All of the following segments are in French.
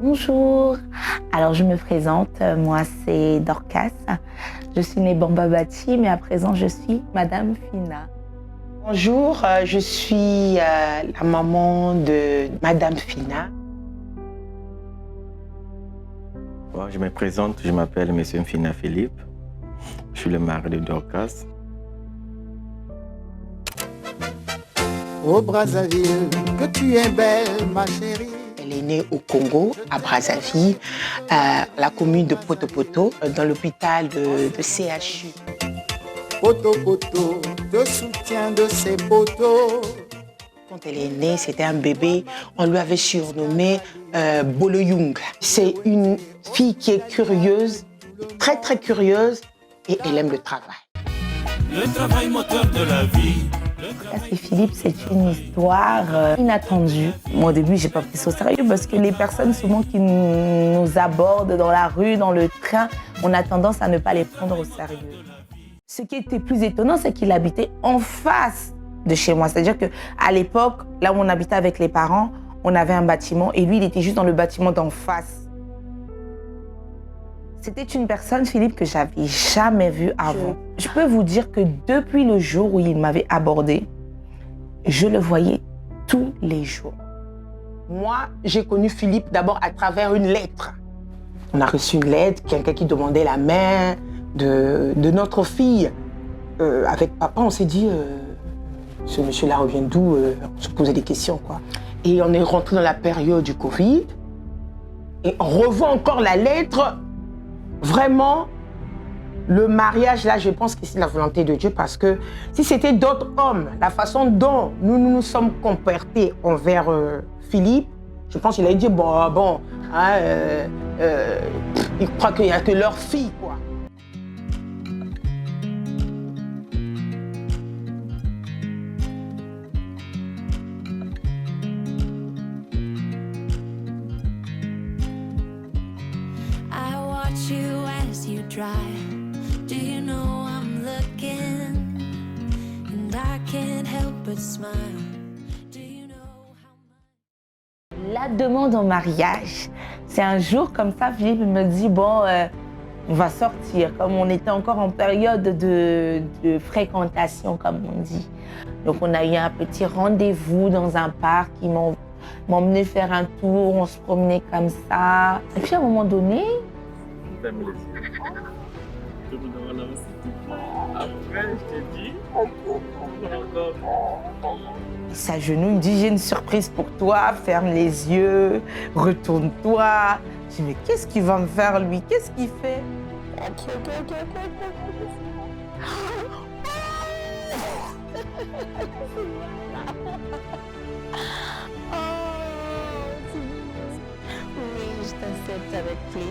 Bonjour, alors je me présente, moi c'est Dorcas, je suis née Bambabati mais à présent je suis Madame Fina. Bonjour, je suis la maman de Madame Fina. Bon, je me présente, je m'appelle Monsieur Fina Philippe, je suis le mari de Dorcas. Au Brazzaville, que tu es belle, ma chérie. Elle est née au Congo, à Brazzaville, la commune de Poto-Poto, dans l'hôpital de CHU. Poto-Poto, te soutient de ses potos. Quand elle est née, c'était un bébé, on lui avait surnommé Bolo Young. C'est une fille qui est curieuse, très très curieuse, et elle aime le travail. Le travail moteur de la vie. Et Philippe, c'est une histoire inattendue. Moi, au début, j'ai pas pris ça au sérieux parce que les personnes souvent qui nous abordent dans la rue, dans le train, on a tendance à ne pas les prendre au sérieux. Ce qui était plus étonnant, c'est qu'il habitait en face de chez moi. C'est-à-dire qu'à l'époque, là où on habitait avec les parents, on avait un bâtiment et lui, il était juste dans le bâtiment d'en face. C'était une personne, Philippe, que j'avais jamais vue avant. Je peux vous dire que depuis le jour où il m'avait abordé, je le voyais tous les jours. Moi, j'ai connu Philippe d'abord à travers une lettre. On a reçu une lettre, quelqu'un qui demandait la main de notre fille. Avec papa, on s'est dit, ce monsieur-là revient d'où? On se posait des questions, quoi. Et on est rentré dans la période du Covid. Et on revoit encore la lettre. Vraiment, le mariage, là, je pense que c'est la volonté de Dieu parce que si c'était d'autres hommes, la façon dont nous sommes comportés envers Philippe, je pense qu'il a dit, bon, hein, il croit qu'il n'y a que leur fille, quoi. You as you drive. Do you know I'm looking and I can't help but smile. Do you know how much... La demande en mariage, c'est un jour comme ça, Philippe me dit, bon, on va sortir, comme on était encore en période de fréquentation, comme on dit. Donc on a eu un petit rendez-vous dans un parc, ils m'ont emmené faire un tour, on se promenait comme ça. Et puis à un moment donné, Ferme les yeux. Après, je te dis, encore. il s'agenouille, il me dit, j'ai une surprise pour toi, ferme les yeux, retourne-toi. Je dis, mais qu'est-ce qu'il va me faire lui? Qu'est-ce qu'il fait? Oui, je t'accepte avec plaisir.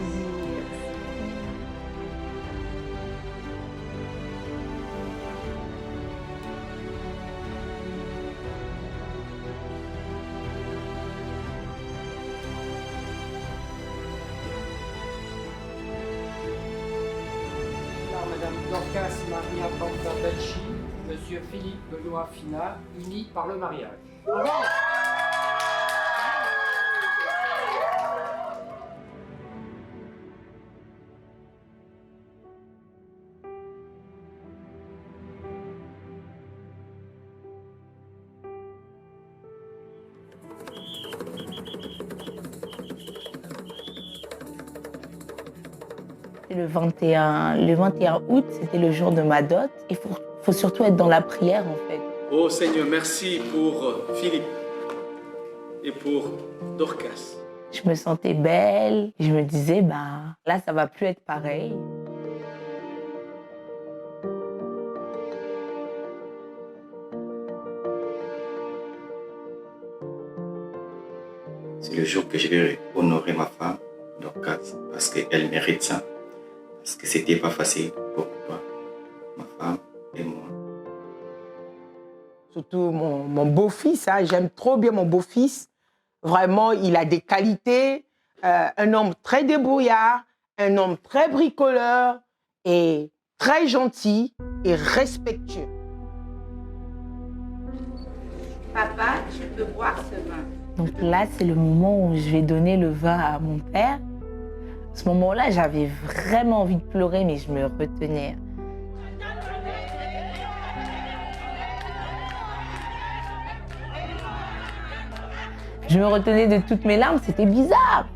Madame Dorcas Maria Bambabati, Monsieur Philippe Benoît Fina, unis par le mariage. Le 21 août, c'était le jour de ma dot. Il faut surtout être dans la prière, en fait. Oh Seigneur, merci pour Philippe et pour Dorcas. Je me sentais belle. Je me disais, là, ça va plus être pareil. C'est le jour que je vais honorer ma femme, Dorcas, parce qu'elle mérite ça. Parce que c'était pas facile pour toi, ma femme et moi. Surtout mon beau-fils, hein, j'aime trop bien mon beau-fils. Vraiment, il a des qualités. Un homme très débrouillard, un homme très bricoleur et très gentil et respectueux. Papa, tu peux boire ce vin. Donc là, c'est le moment où je vais donner le vin à mon père. À ce moment-là, j'avais vraiment envie de pleurer, mais je me retenais. Je me retenais de toutes mes larmes, c'était bizarre.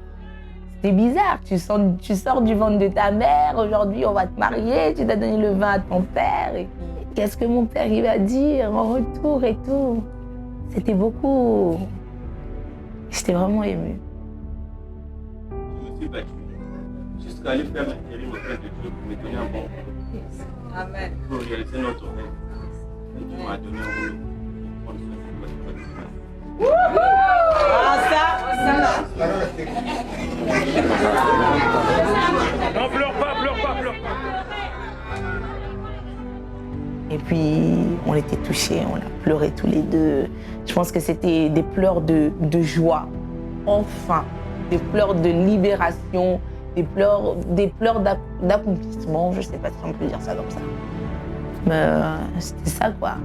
C'était bizarre. Tu sors du ventre de ta mère, aujourd'hui on va te marier, tu dois donner le vin à ton père. Et qu'est-ce que mon père il va dire en retour et tout. C'était beaucoup. J'étais vraiment émue. Je me suis battue jusqu'à aller faire l'intérim auprès de Dieu pour me donner un bon boulot. Amen. Pour réaliser notre rêve. Et Dieu m'a donné un boulot pour prendre soin de toi. Non, pleure pas, pleure pas, pleure pas. Et puis, on était touchés, on a pleuré tous les deux. Je pense que c'était des pleurs de joie, enfin, des pleurs de libération, des pleurs d'accomplissement, je ne sais pas si on peut dire ça comme ça. Mais c'était ça, quoi.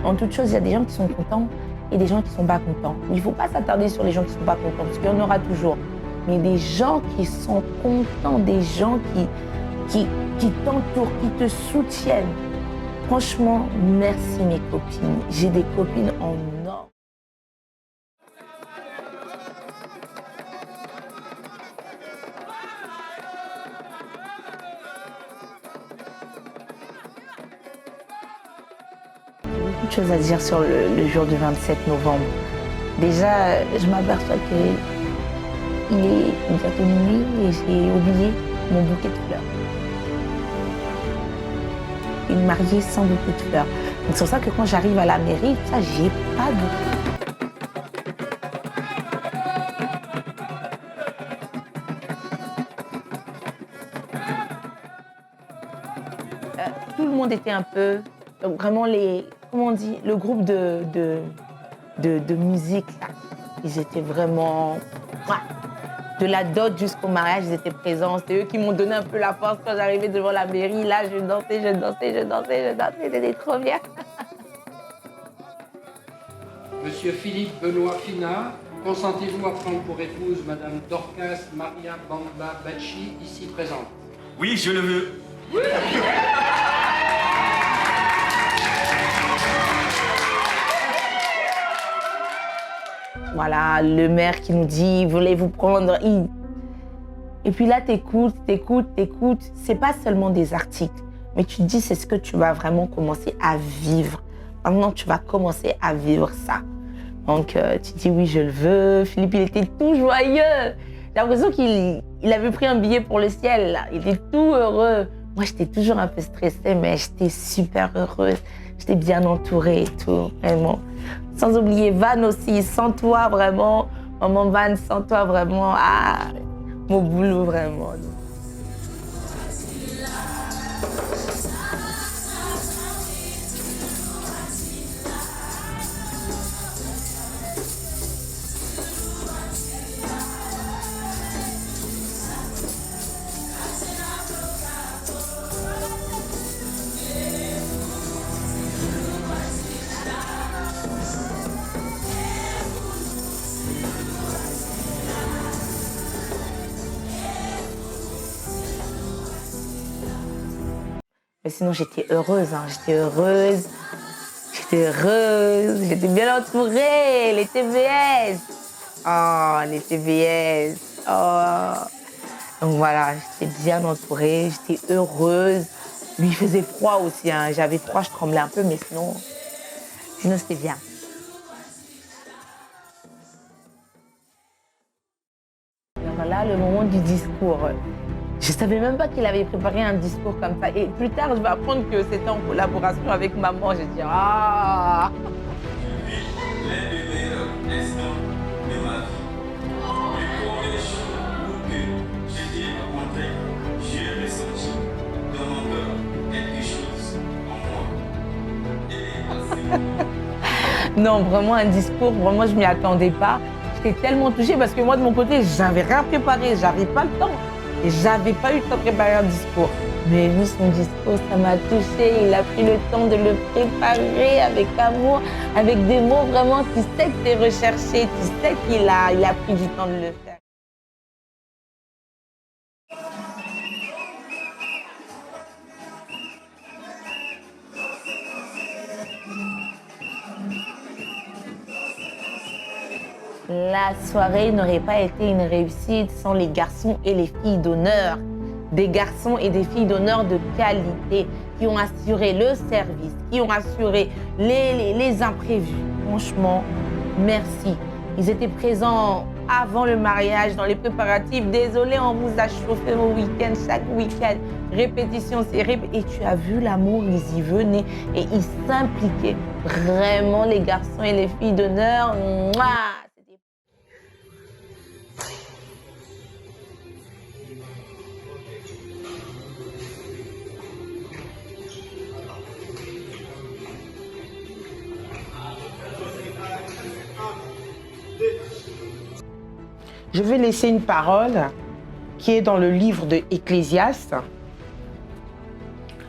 En toute chose, il y a des gens qui sont contents et des gens qui ne sont pas contents. Il ne faut pas s'attarder sur les gens qui ne sont pas contents, parce qu'il y en aura toujours. Mais des gens qui sont contents, des gens qui t'entourent, qui te soutiennent. Franchement, merci mes copines. J'ai des copines en or. Beaucoup de choses à dire sur le jour du 27 novembre. Déjà, je m'aperçois qu'il est bientôt minuit et j'ai oublié mon bouquet de fleurs. Une mariée sans bouquet de fleurs. Donc c'est pour ça que quand j'arrive à la mairie, ça, j'ai pas de bouquet. Tout le monde était un peu, donc vraiment comment on dit, le groupe de musique, là, ils étaient vraiment, de la dot jusqu'au mariage, ils étaient présents. C'est eux qui m'ont donné un peu la force quand j'arrivais devant la mairie. Là, je dansais, c'était trop bien. Monsieur Philippe Benoît Fina, consentez-vous à prendre pour épouse Madame Dorcas Maria Bamba Bachi, ici présente? Oui, je le veux. Voilà, le maire qui nous dit, voulez-vous prendre... Et puis là, t'écoutes. C'est pas seulement des articles, mais tu te dis, c'est ce que tu vas vraiment commencer à vivre. Maintenant, tu vas commencer à vivre ça. Donc, tu dis, oui, je le veux. Philippe, il était tout joyeux. J'ai l'impression qu'il avait pris un billet pour le ciel, là. Il était tout heureux. Moi, j'étais toujours un peu stressée, mais j'étais super heureuse. J'étais bien entourée et tout, vraiment. Sans oublier Van aussi, sans toi, vraiment. Maman Van, sans toi, vraiment. Ah, mon boulot, vraiment. Mais sinon, j'étais heureuse, j'étais bien entourée, les TVS. Oh, les TVS. Oh. Donc voilà, j'étais bien entourée, j'étais heureuse. Lui, il faisait froid aussi, hein. J'avais froid, je tremblais un peu, mais sinon c'était bien. Alors là, le moment du discours. Je ne savais même pas qu'il avait préparé un discours comme ça. Et plus tard, je vais apprendre que c'était en collaboration avec maman. Je dis, ah! L'un des meilleurs instants de ma vie. Le premier jour que je t'ai rencontré, j'ai ressenti dans mon cœur quelque chose en moi. Non, vraiment un discours, vraiment je m'y attendais pas. J'étais tellement touchée parce que moi de mon côté, j'avais rien préparé, j'avais pas le temps. Et j'avais pas eu le temps de préparer un discours. Mais lui, son discours, ça m'a touchée. Il a pris le temps de le préparer avec amour, avec des mots vraiment, tu sais que c'est recherché, tu sais qu'il a pris du temps de le faire. La soirée n'aurait pas été une réussite sans les garçons et les filles d'honneur. Des garçons et des filles d'honneur de qualité qui ont assuré le service, qui ont assuré les imprévus. Franchement, merci. Ils étaient présents avant le mariage, dans les préparatifs. Désolé, on vous a chauffé au week-end, chaque week-end. Répétition, et tu as vu l'amour, ils y venaient et ils s'impliquaient. Vraiment, les garçons et les filles d'honneur, mouah. Je vais laisser une parole qui est dans le livre de Ecclésiaste,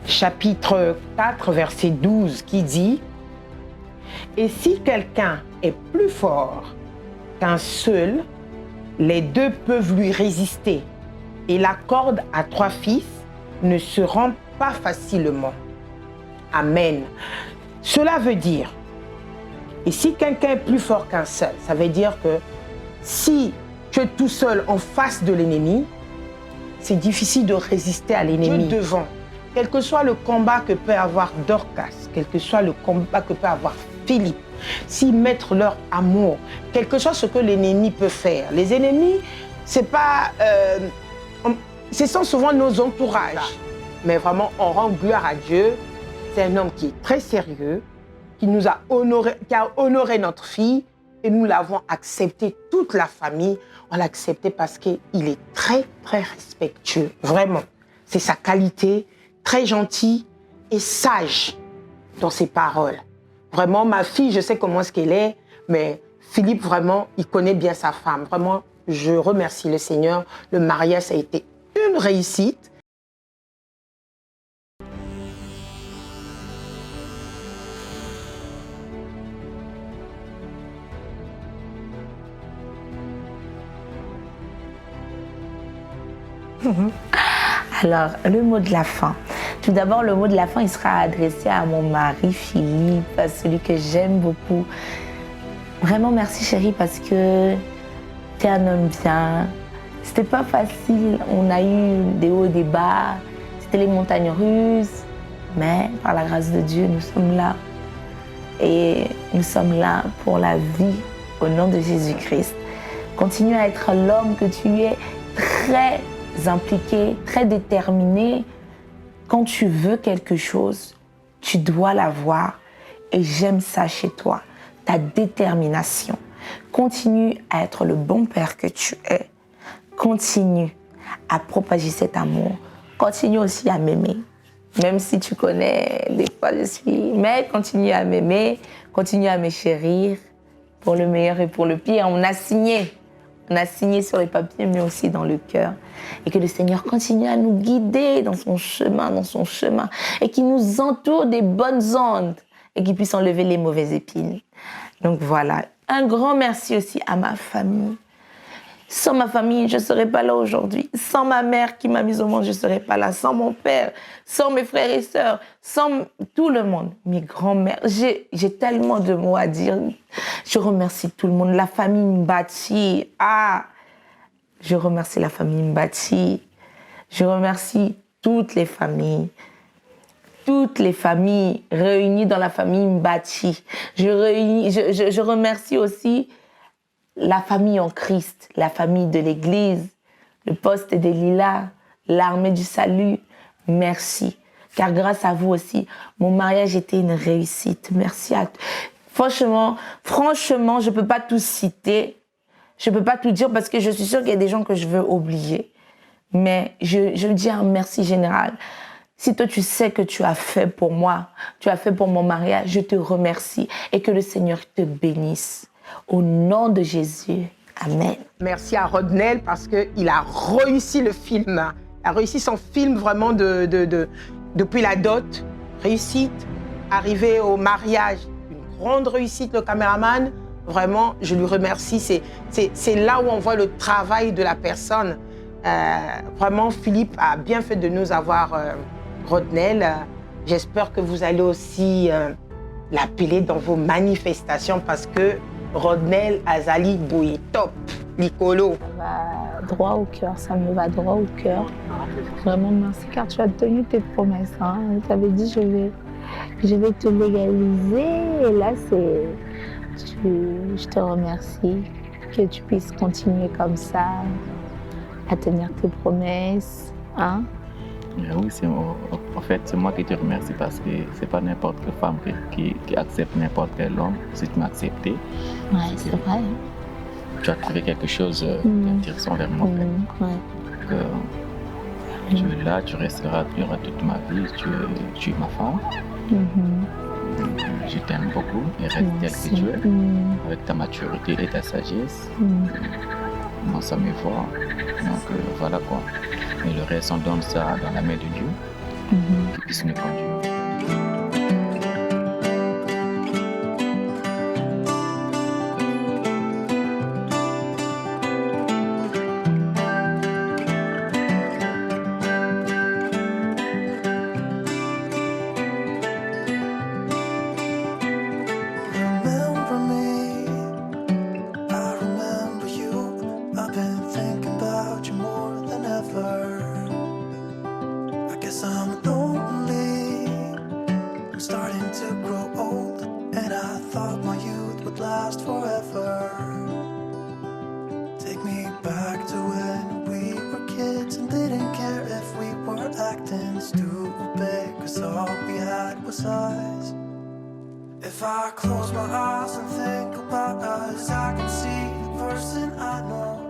chapitre 4, verset 12, qui dit « Et si quelqu'un est plus fort qu'un seul, les deux peuvent lui résister, et la corde à 3 fils ne se rompt pas facilement. » Amen. Cela veut dire, et si quelqu'un est plus fort qu'un seul, ça veut dire que si tu es tout seul en face de l'ennemi, c'est difficile de résister à l'ennemi. Devant, quel que soit le combat que peut avoir Dorcas, quel que soit le combat que peut avoir Philippe, s'ils mettent leur amour, quel que soit ce que l'ennemi peut faire. Les ennemis, c'est pas, ce sont souvent nos entourages, mais vraiment on rend gloire à Dieu. C'est un homme qui est très sérieux, qui nous a honoré, qui a honoré notre fille. Et nous l'avons accepté, toute la famille, on l'a accepté parce qu'il est très, très respectueux. Vraiment, c'est sa qualité, très gentil et sage dans ses paroles. Vraiment, ma fille, je sais comment est-ce qu'elle est, mais Philippe, vraiment, il connaît bien sa femme. Vraiment, je remercie le Seigneur. Le mariage a été une réussite. Alors, le mot de la fin. Tout d'abord, le mot de la fin, il sera adressé à mon mari Philippe, à celui que j'aime beaucoup. Vraiment, merci chérie, parce que tu es un homme bien. C'était pas facile, on a eu des hauts et des bas, c'était les montagnes russes, mais par la grâce de Dieu, nous sommes là. Et nous sommes là pour la vie, au nom de Jésus-Christ. Continue à être l'homme que tu es, très impliqué, très déterminé. Quand tu veux quelque chose, tu dois l'avoir. Et j'aime ça chez toi, ta détermination. Continue à être le bon père que tu es. Continue à propager cet amour. Continue aussi à m'aimer. Même si tu connais, des fois je suis... Mais continue à m'aimer, continue à me chérir pour le meilleur et pour le pire. On a signé. On a signé sur les papiers, mais aussi dans le cœur. Et que le Seigneur continue à nous guider dans son chemin. Et qu'il nous entoure des bonnes ondes. Et qu'il puisse enlever les mauvaises épines. Donc voilà. Un grand merci aussi à ma famille. Sans ma famille, je ne serais pas là aujourd'hui. Sans ma mère qui m'a mise au monde, je ne serais pas là. Sans mon père, sans mes frères et sœurs, sans tout le monde. Mes grands-mères, j'ai tellement de mots à dire. Je remercie tout le monde. La famille Mbati. Je remercie la famille Mbati. Je remercie toutes les familles. Toutes les familles réunies dans la famille Mbati. Je remercie aussi la famille en Christ, la famille de l'Église, le poste des Lilas, l'armée du salut. Merci. Car grâce à vous aussi, mon mariage était une réussite. Merci à tous. Franchement, je ne peux pas tout citer. Je ne peux pas tout dire parce que je suis sûre qu'il y a des gens que je veux oublier. Mais je dis un merci général. Si toi, tu sais que tu as fait pour moi, tu as fait pour mon mariage, je te remercie et que le Seigneur te bénisse. Au nom de Jésus, amen. Merci à Rodnel parce qu'il a réussi le film. Il a réussi son film vraiment depuis la dot. Réussite, arrivé au mariage, une grande réussite, le caméraman. Vraiment, je lui remercie. C'est là où on voit le travail de la personne. Vraiment, Philippe a bien fait de nous avoir Rodnel. J'espère que vous allez aussi l'appeler dans vos manifestations parce que Rodnel Azali Boui, top, Licolo. Ça va droit au cœur, ça me va droit au cœur. Vraiment, merci car tu as tenu tes promesses. Hein. Tu avais dit je vais te légaliser et là, je te remercie que tu puisses continuer comme ça à tenir tes promesses. Hein. Oui, en fait, c'est moi qui te remercie parce que c'est pas n'importe quelle femme qui accepte n'importe quel homme. Si tu m'as accepté, ouais, c'est vrai. Tu as trouvé quelque chose d'intéressant vers moi. Tu es là, tu resteras durant toute ma vie, tu es ma femme. Je t'aime beaucoup et reste tel que tu es, avec ta maturité et ta sagesse. Moi, ça me voit. Donc voilà quoi. Et le reste, on donne ça dans la main de Dieu, qui puisse nous conduire. If I close my eyes and think about us, I can see the person I know.